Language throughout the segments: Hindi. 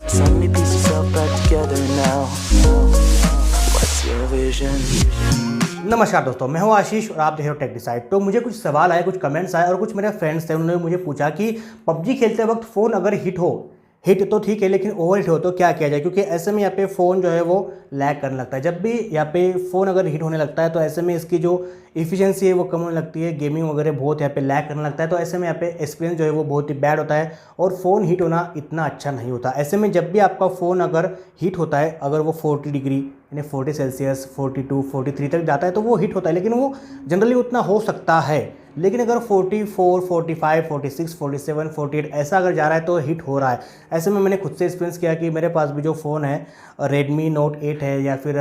Suddenly piece yourself back together now. What's your vision? नमस्कार दोस्तों, मैं हूं आशीष और आप देख रहे हो टेक डिसाइड। तो मुझे कुछ सवाल आए, कुछ कमेंट्स आए और कुछ मेरे फ्रेंड्स थे, उन्होंने मुझे पूछा कि पबजी खेलते वक्त फ़ोन अगर हिट तो ठीक है लेकिन ओवर हिट हो तो क्या किया जाए, क्योंकि ऐसे में यहाँ पे फ़ोन जो है वो लैग करने लगता है। जब भी यहाँ पे फ़ोन अगर हिट होने लगता है तो ऐसे में इसकी जो इफिशिएंसी है वो कम होने लगती है, गेमिंग वगैरह बहुत यहाँ पे लैग करने लगता है। तो ऐसे में यहाँ पे एक्सपीरियंस जो है वो बहुत ही बैड होता है और फ़ोन हीट होना इतना अच्छा नहीं होता। ऐसे में जब भी आपका फ़ोन अगर हीट होता है, अगर वो 40 डिग्री यानी 40 सेल्सियस 42 43 तक जाता है तो वो हिट होता है, लेकिन वो जनरली उतना हो सकता है। लेकिन अगर 44 45 46 47 48 ऐसा अगर जा रहा है तो हिट हो रहा है। ऐसे में मैंने खुद से एक्सपीरियंस किया कि मेरे पास भी जो फ़ोन है Redmi Note 8 है या फिर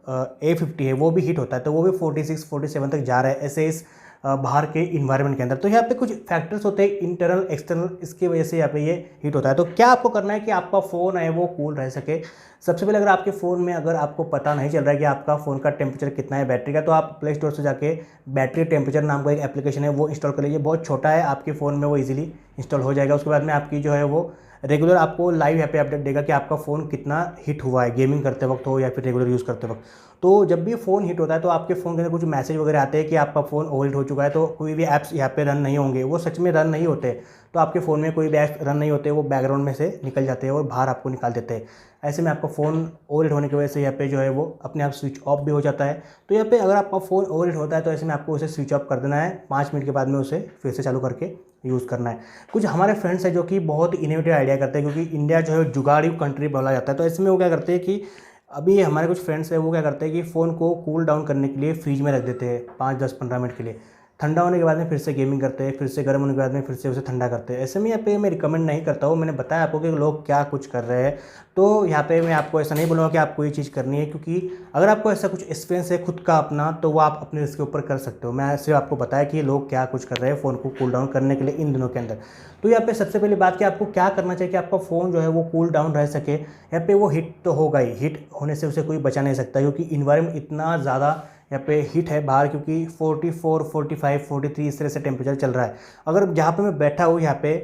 A50 है, वो भी हिट होता है, तो वो भी 46 47 तक जा रहा है ऐसे इस बाहर के इन्वायरमेंट के अंदर। तो यहाँ पे कुछ फैक्टर्स होते हैं इंटरनल एक्सटर्नल, इसकी वजह से यहाँ पे ये हीट होता है। तो क्या आपको करना है कि आपका फ़ोन है वो कूल रह सके। सबसे पहले अगर आपके फ़ोन में अगर आपको पता नहीं चल रहा है कि आपका फ़ोन का टेम्परेचर कितना है बैटरी का, तो आप प्ले स्टोर से जाके बैटरी टेम्परेचर नाम का एक एप्लीकेशन है वो इंस्टॉल कर लीजिए। बहुत छोटा है, आपके फ़ोन में वो ईजिली इंस्टॉल हो जाएगा। उसके बाद में आपकी जो है वो रेगुलर आपको लाइव यहाँ पे अपडेट देगा कि आपका फ़ोन कितना हिट हुआ है, गेमिंग करते वक्त हो या फिर रेगुलर यूज़ करते वक्त। तो जब भी फ़ोन हिट होता है तो आपके फ़ोन के अंदर कुछ मैसेज वगैरह आते हैं कि आपका फ़ोन ओवरहीट हो चुका है, तो कोई भी ऐप्स यहाँ पे रन नहीं होंगे, वो सच में रन नहीं होते। तो आपके फ़ोन में कोई भी ऐप्स रन नहीं होते, वो बैकग्राउंड में से निकल जाते हैं और बाहर आपको निकाल देते हैं। ऐसे में आपका फ़ोन ओवरहीट होने की वजह से यहाँ पे जो है वो अपने आप स्विच ऑफ भी हो जाता है। तो यहाँ पे अगर आपका फ़ोन ओवरहीट होता है तो ऐसे में आपको उसे स्विच ऑफ कर देना है, 5 मिनट के बाद में उसे फिर से चालू करके यूज़ करना है। कुछ हमारे फ्रेंड्स हैं जो कि बहुत इनोवेटिव आइडिया करते हैं, क्योंकि इंडिया जो है जुगाड़ी कंट्री बोला जाता है। तो इसमें वो क्या करते हैं कि अभी हमारे कुछ फ्रेंड्स हैं वो क्या करते हैं कि फ़ोन को कूल डाउन करने के लिए फ्रिज में रख देते हैं 5 10 15 मिनट के लिए। ठंडा होने के बाद में फिर से गेमिंग करते हैं, फिर से गर्म होने के बाद में फिर से उसे ठंडा करते हैं। ऐसे में यहाँ पे मैं रिकमेंड नहीं करता हूँ, मैंने बताया आपको कि लोग क्या कुछ कर रहे हैं। तो यहाँ पे मैं आपको ऐसा नहीं बोलूँगा कि आपको ये चीज़ करनी है, क्योंकि अगर आपको ऐसा कुछ एक्सपीरियंस है खुद का अपना तो वो आप अपने रिस्क के ऊपर कर सकते हो। मैं सिर्फ आपको बताया कि लोग क्या कुछ कर रहे हैं फ़ोन को कूल डाउन करने के लिए इन दिनों के अंदर। तो यहाँ पे सबसे पहली बात कि आपको क्या करना चाहिए कि आपका फ़ोन जो है वो कूल डाउन रह सके। यहाँ पे वो हिट तो होगा ही, हिट होने से उसे कोई बचा नहीं सकता, क्योंकि इन्वायरमेंट इतना ज़्यादा यहाँ पे हीट है बाहर, क्योंकि 44 45 43 इस तरह से टेम्परेचर चल रहा है। अगर जहाँ पे मैं बैठा हूँ यहाँ पे,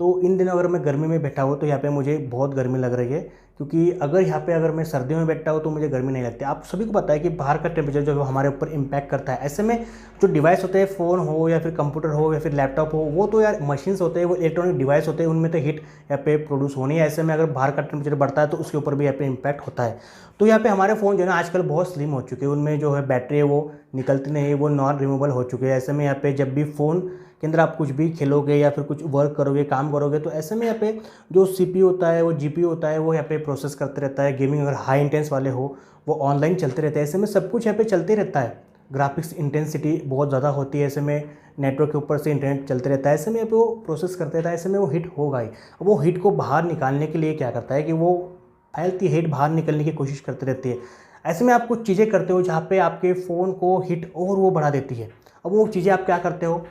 तो इन दिनों अगर मैं गर्मी में बैठा हूँ तो यहाँ पे मुझे बहुत गर्मी लग रही है, क्योंकि अगर यहाँ पे अगर मैं सर्दियों में बैठता हूँ तो मुझे गर्मी नहीं लगती। आप सभी को पता है कि बाहर का टेम्परेचर जो है वो हमारे ऊपर इम्पैक्ट करता है। ऐसे में जो डिवाइस होते हैं, फ़ोन हो या फिर कंप्यूटर हो या फिर लैपटॉप हो, वो तो यार मशीन्स होते हैं, वो इलेक्ट्रॉनिक डिवाइस होते हैं, उनमें तो हीट यहाँ पे प्रोड्यूस होनी है। ऐसे में अगर बाहर का टेम्परेचर बढ़ता है तो उसके ऊपर भी यहाँ पे इम्पैक्ट होता है। तो यहाँ पे हमारे फ़ोन जो है ना आजकल बहुत स्लिम हो चुके हैं, उनमें जो है बैटरी है वो निकलती नहीं है, वो नॉन रिमूवेबल हो चुके हैं। ऐसे में यहाँ पे जब भी फ़ोन के अंदर आप कुछ भी खेलोगे या फिर कुछ वर्क करोगे, काम करोगे, तो ऐसे में यहाँ पे जो सीपीयू होता है, वो जीपीयू होता है, वो यहाँ पे प्रोसेस करते रहता है। गेमिंग अगर हाई इंटेंस वाले हो वो ऑनलाइन चलते रहते हैं। ऐसे में सब कुछ यहाँ पे चलते रहता है। ग्राफिक्स इंटेंसिटी बहुत ज़्यादा होती है, ऐसे में नेटवर्क के ऊपर से इंटरनेट चलते रहता है। ऐसे में यहाँ पे वो प्रोसेस करते रहता है, ऐसे में वो हिट होगा ही। अब वो हिट को बाहर निकालने के लिए क्या करता है कि वो फैलती हीट बाहर निकलने की कोशिश करती रहती है। ऐसे में आप कुछ चीज़ें करते हो जहाँ पे आपके फ़ोन को हिट और वो बढ़ा देती है। अब वो चीज़ें आप क्या करते हो।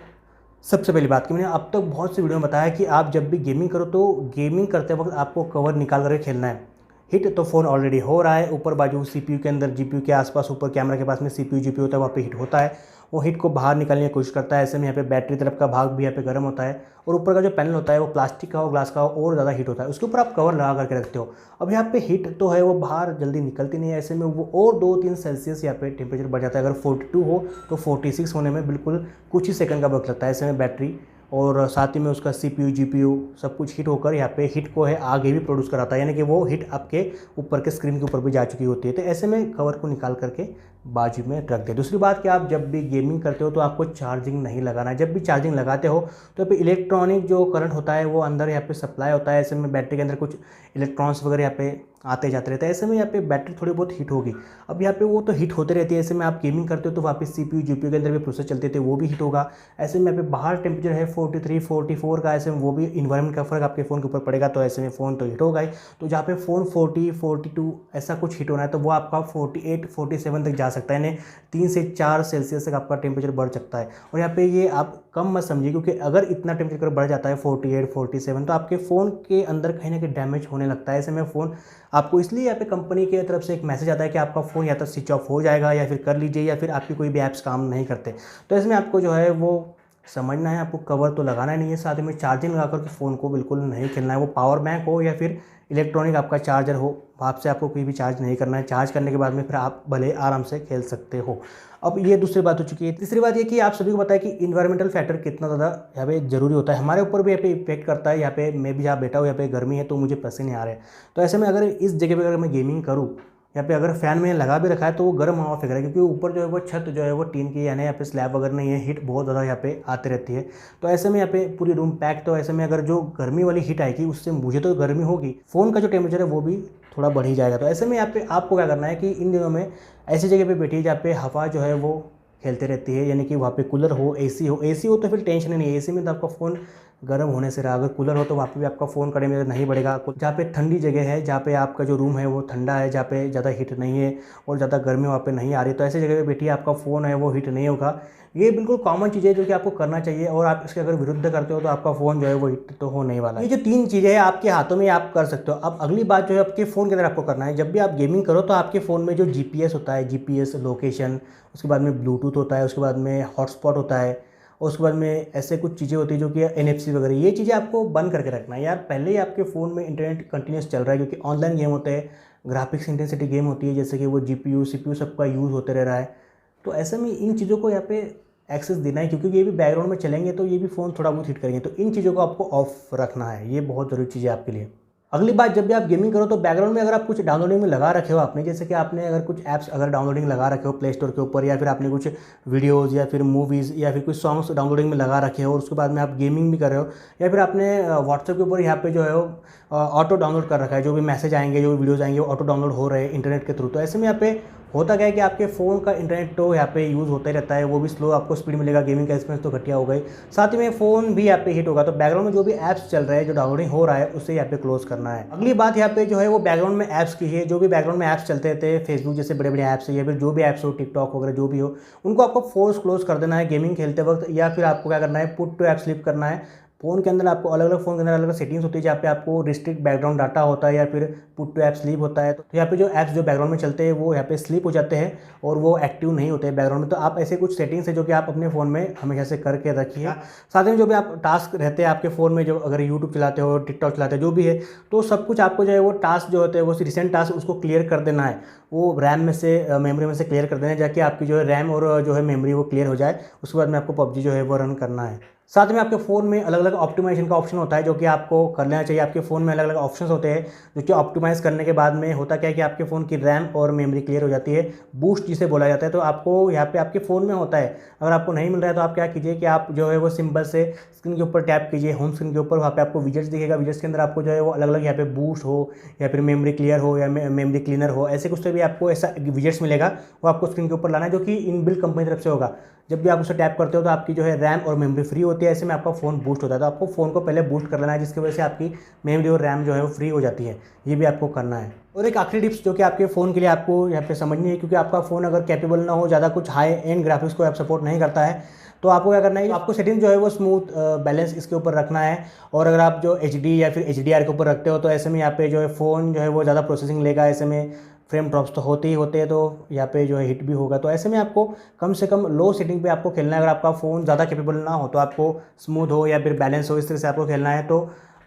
सबसे पहली बात कि मैंने अब तक बहुत सी वीडियो में बताया कि आप जब भी गेमिंग करो तो गेमिंग करते वक्त आपको कवर निकाल करके खेलना है। हिट तो फ़ोन ऑलरेडी हो रहा है, ऊपर बाजू सीपीयू के अंदर जीपीयू के आसपास ऊपर कैमरा के पास में सीपीयू जीपीयू होता है, वहाँ पे हिट होता है। वो हिट को बाहर निकालने की कोशिश करता है। ऐसे में यहाँ पे बैटरी तरफ का भाग भी यहाँ पे गर्म होता है और ऊपर का जो पैनल होता है वो प्लास्टिक का हो, ग्लास का हो, और ज़्यादा हीट होता है। उसके ऊपर आप कवर लगा करके रखते हो। अब यहाँ पे हीट तो है वो बाहर जल्दी निकलती नहीं है। ऐसे में वो और 2-3 सेल्सियस यहाँ पे टेम्परेचर बढ़ जाता है। अगर 42 हो तो 46 होने में बिल्कुल कुछ ही सेकंड का वक्त लगता है। ऐसे में बैटरी और साथ ही में उसका सीपीयू जीपीयू सब कुछ हिट होकर यहाँ पे हिट को है आगे भी प्रोड्यूस कराता है, यानी कि वो हिट आपके ऊपर के स्क्रीन के ऊपर भी जा चुकी होती है। तो ऐसे में कवर को निकाल करके बाजू में रख दे। दूसरी बात कि आप जब भी गेमिंग करते हो तो आपको चार्जिंग नहीं लगाना है। जब भी चार्जिंग लगाते हो तो यहाँ पे इलेक्ट्रॉनिक जो करंट होता है वो अंदर यहाँ पे सप्लाई होता है। ऐसे में बैटरी के अंदर कुछ इलेक्ट्रॉन्स वगैरह यहाँ पे आते जाते रहते हैं। ऐसे में यहाँ पे बैटरी थोड़ी बहुत हीट होगी। अब यहाँ पे वो तो हीट होते रहती है। ऐसे में आप गेमिंग करते हो तो वहाँ पे सीपीयू जीपीयू के अंदर भी प्रोसेस चलते थे, वो भी हीट होगा। ऐसे में यहाँ पे बाहर टेम्परेचर है 43 44 का, ऐसे में वो भी इन्वायरमेंट का फर्क आपके फ़ोन के ऊपर पड़ेगा, तो ऐसे में फ़ोन तो हीट होगा ही। तो जहाँ पे फ़ोन 40 42 ऐसा कुछ हीट होना है तो वो आपका 48 47 तक जा सकता है, यानी 3 से 4 सेल्सियस तक आपका टेम्परेचर बढ़ सकता है। और यहाँ पे ये आप कम मत समझिए, क्योंकि अगर इतना टेम्परेचर बढ़ जाता है 48 47 तो आपके फ़ोन के अंदर कहीं ना कहीं डैमेज होने लगता है। ऐसे में फ़ोन आपको इसलिए यहाँ पे कंपनी की तरफ से एक मैसेज आता है कि आपका फ़ोन या तो स्विच ऑफ हो जाएगा या फिर कर लीजिए, या फिर आपकी कोई भी ऐप्स काम नहीं करते। तो इसमें आपको जो है वो समझना है आपको, कवर तो लगाना नहीं है, साथ में चार्जिंग लगा कर के फ़ोन को बिल्कुल नहीं खेलना है। वो पावर बैंक हो या फिर इलेक्ट्रॉनिक आपका चार्जर हो, वहाँ से आपको कोई भी चार्ज नहीं करना है। चार्ज करने के बाद में फिर आप भले आराम से खेल सकते हो। अब ये दूसरी बात हो चुकी है। तीसरी बात ये कि आप सभी को पता है कि इन्वायरमेंटल फैक्टर कितना ज़्यादा यहाँ पे ज़रूरी होता है, हमारे ऊपर भी यहाँ पे इफेक्ट करता है। यहाँ पे मैं भी जहाँ बैठा हूँ, यहाँ पे गर्मी है तो मुझे पसीने आ रहे हैं, तो ऐसे में अगर इस जगह पर अगर मैं गेमिंग करूँ, यहाँ पे अगर फ़ैन में लगा भी रखा है तो वो गर्म हवा फेंक रहा है, क्योंकि ऊपर जो है वो छत जो है वो टीन की, यानी यहाँ पे स्लैब अगर नहीं है, हीट बहुत ज़्यादा यहाँ पे आती रहती है। तो ऐसे में यहाँ पे पूरी रूम पैक, तो ऐसे में अगर जो गर्मी वाली हीट आएगी उससे मुझे तो गर्मी होगी, फ़ोन का जो टेम्परेचर है वो भी थोड़ा बढ़ ही जाएगा। तो ऐसे में यहाँ पे आपको क्या करना है कि इन दिनों में ऐसी जगह पे बैठिए जहाँ पे हवा जो है वो खेलते रहती है, यानी कि वहाँ पे कूलर हो, एसी हो। एसी हो तो फिर टेंशन ही नहीं है, एसी में तो आपका फ़ोन गर्म होने से रहा। अगर कूलर हो तो वहाँ पे भी आपका फ़ोन कड़े में नहीं बढ़ेगा। जहाँ पे ठंडी जगह है, जहाँ पे आपका जो रूम है वो ठंडा है, जहाँ पे ज़्यादा हीट नहीं है और ज़्यादा गर्मी वहाँ पे नहीं आ रही, तो ऐसी जगह पे बैठिए, आपका फ़ोन है वो हीट नहीं होगा। ये बिल्कुल कॉमन चीज़ है जो कि आपको करना चाहिए, और आप इसके अगर विरुद्ध करते हो तो आपका फ़ोन जो है वो हिट तो हो नहीं वाला है। ये जो 3 चीज़ें हैं आपके हाथों में, आप कर सकते हो। अब अगली बात जो है आपके फ़ोन के अंदर आपको करना है, जब भी आप गेमिंग करो तो आपके फ़ोन में जो जीपीएस होता है, जीपीएस लोकेशन, उसके बाद में ब्लूटूथ होता है, उसके बाद में हॉटस्पॉट होता है, और उसके बाद में ऐसे कुछ चीज़ें होती है जो कि एनएफसी वगैरह, ये चीज़ें आपको बंद करके रखना है। यार पहले ही आपके फ़ोन में इंटरनेट कंटिन्यूस चल रहा है, क्योंकि ऑनलाइन गेम होते हैं, ग्राफिक्स इंटेंसिटी गेम होती है, जैसे कि वो जीपीयू सीपीयू सबका यूज़ होते रह रहा है। तो ऐसे में इन चीज़ों को यहाँ पे एक्सेस देना है, क्योंकि ये भी बैकग्राउंड में चलेंगे तो ये भी फ़ोन थोड़ा बहुत हिट करेंगे। तो इन चीज़ों को आपको ऑफ रखना है, ये बहुत ज़रूरी चीज़ है आपके लिए। अगली बात, जब भी आप गेमिंग करो तो बैकग्राउंड में अगर आप कुछ डाउनलोडिंग में लगा रखे हो आपने, जैसे कि आपने अगर कुछ ऐप्स अगर डाउनलोडिंग लगा रखे हो प्ले स्टोर के ऊपर, या फिर आपने कुछ वीडियोज़ या फिर मूवीज़ या फिर कुछ सॉन्ग्स डाउनलोडिंग में लगा रखे हो, और उसके बाद में आप गेमिंग भी कर रहे हो, या फिर आपने व्हाट्सएप के ऊपर यहाँ पे जो है वो ऑटो डाउनलोड कर रखा है, जो भी मैसेज आएंगे, जो भी वीडियोज़ आएंगे वो ऑटो डाउनलोड हो रहे हैं इंटरनेट के थ्रू। तो ऐसे में यहाँ पे होता क्या है कि आपके फ़ोन का इंटरनेट तो यहाँ पे यूज़ होता ही रहता है, वो भी स्लो आपको स्पीड मिलेगा, गेमिंग का एक्सपीरियंस तो घटिया हो गई, साथ ही में फ़ोन भी यहाँ पे हिट होगा। तो बैकग्राउंड में जो भी ऐप्स चल रहे हैं, जो डाउनलोडिंग हो रहा है, उसे यहाँ पे क्लोज़ करना है। अगली बात यहाँ पे जो है वो बैकग्राउंड में ऐप्स की है। जो भी बैकग्राउंड में ऐप्स चलते थे, फेसबुक जैसे बड़े बड़े ऐप्स है, या फिर जो भी ऐप्स हो, टिकटॉक वगैरह जो भी हो, उनको आपको फोर्स क्लोज़ कर देना है गेमिंग खेलते वक्त, या फिर आपको क्या करना है, पुट टू ऐप स्लिप करना है। फ़ोन के अंदर आपको अलग अलग फ़ोन के अंदर अलग अलग सेटिंग्स होती है, जहाँ पे आपको रिस्ट्रिक्ट बैकग्राउंड डाटा होता है, या फिर पुट टू ऐप स्लीप होता है। तो यहाँ पे जो ऐप्स जो बैकग्राउंड में चलते हैं वो यहाँ पे स्लीप हो जाते हैं और वो एक्टिव नहीं होते हैं बैकग्राउंड में। तो आप ऐसे कुछ सेटिंग्स है जो कि आप अपने फ़ोन में हमेशा से करके रखिए। साथ में जो भी आप टास्क रहते हैं आपके फ़ोन में, जो अगर यूट्यूब चलाते हो, टिकटॉक चलाते हो, जो भी है, तो सब कुछ आपको जो है वो टास्क जो होते हैं वो रिसेंट टास्क उसको क्लियर कर देना है। वो रैम में से मेमोरी में से क्लियर कर देना है, जाके आपकी जो है रैम और जो है मेमोरी वो क्लियर हो जाए। उसके बाद में आपको पबजी जो है वो रन करना है। साथ में आपके फ़ोन में अलग अलग ऑप्टिमाइजेशन का ऑप्शन होता है, जो कि आपको कर लेना चाहिए। आपके फ़ोन में अलग अलग ऑप्शंस होते हैं, जो कि ऑप्टिमाइज़ करने के बाद में होता क्या है कि आपके फ़ोन की रैम और मेमोरी क्लियर हो जाती है, बूस्ट जिसे बोला जाता है। तो आपको यहाँ पे आपके फ़ोन में होता है, अगर आपको नहीं मिल रहा है तो आप क्या कीजिए कि आप जो है वो सिंपल से स्क्रीन के ऊपर टैप कीजिए, होम स्क्रीन के ऊपर, वहाँ पे आपको विजेट्स दिखेगा। विजेट्स के अंदर आपको जो है वो अलग अलग यहाँ पे बूस्ट हो, या फिर मेमोरी क्लियर हो, या मेमोरी क्लीनर हो, ऐसे कुछ से भी आपको ऐसा विजेट्स मिलेगा, वो आपको स्क्रीन के ऊपर लाना है, जो कि इनबिल्ट कंपनी की तरफ से होगा। जब भी आप उसे टैप करते हो तो आपकी जो है रैम और मेमोरी फ्री होती है, ऐसे में आपका फ़ोन बूस्ट होता है। तो आपको फ़ोन को पहले बूस्ट कर लेना है, जिसकी वजह से आपकी मेमोरी और रैम जो है वो फ्री हो जाती है। ये भी आपको करना है। और एक आखिरी टिप्स जो कि आपके फ़ोन के लिए आपको यहाँ पे समझनी है, क्योंकि आपका फ़ोन अगर कैपेबल ना हो, ज़्यादा कुछ हाई एंड ग्राफिक्स को आप सपोर्ट नहीं करता है, तो आपको क्या करना है, आपको सेटिंग जो है वो स्मूथ बैलेंस इसके ऊपर रखना है। और अगर आप जो HD या फिर HDR के ऊपर रखते हो तो ऐसे में यहाँ पे जो है फ़ोन जो है वो ज़्यादा प्रोसेसिंग लेगा, ऐसे में फ्रेम ड्रॉप्स तो होते ही होते हैं, तो यहाँ पे जो है हिट भी होगा। तो ऐसे में आपको कम से कम लो सेटिंग पे आपको खेलना है। अगर आपका फ़ोन ज़्यादा कैपेबल ना हो तो आपको स्मूथ हो या फिर बैलेंस हो, इस तरह से आपको खेलना है। तो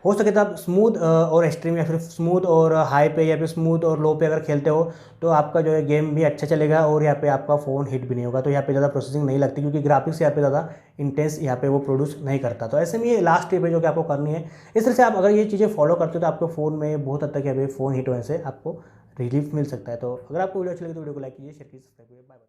हो सके तो आप स्मूथ और एक्सट्रीम, या फिर स्मूथ और हाई पे, या फिर स्मूथ और लो पे अगर खेलते हो तो आपका जो है गेम भी अच्छा चलेगा, और यहाँ पे आपका फ़ोन हिट भी नहीं होगा। तो यहाँ पे ज़्यादा प्रोसेसिंग नहीं लगती, क्योंकि ग्राफिक्स यहाँ पे ज़्यादा इंटेंस यहाँ पे वो प्रोड्यूस नहीं करता। तो ऐसे में ये लास्ट टिप है जो कि आपको करनी है। इस तरह से आप अगर ये चीज़ें फॉलो करते हो तो आपके फ़ोन में बहुत हद तक यहाँ पे फ़ोन हिट होने से आपको रिलीफ मिल सकता है। तो अगर आपको वीडियो अच्छी लगी तो वीडियो को लाइक कीजिए, शेयर कीजिए, सब्सक्राइब कीजिए। Bye bye.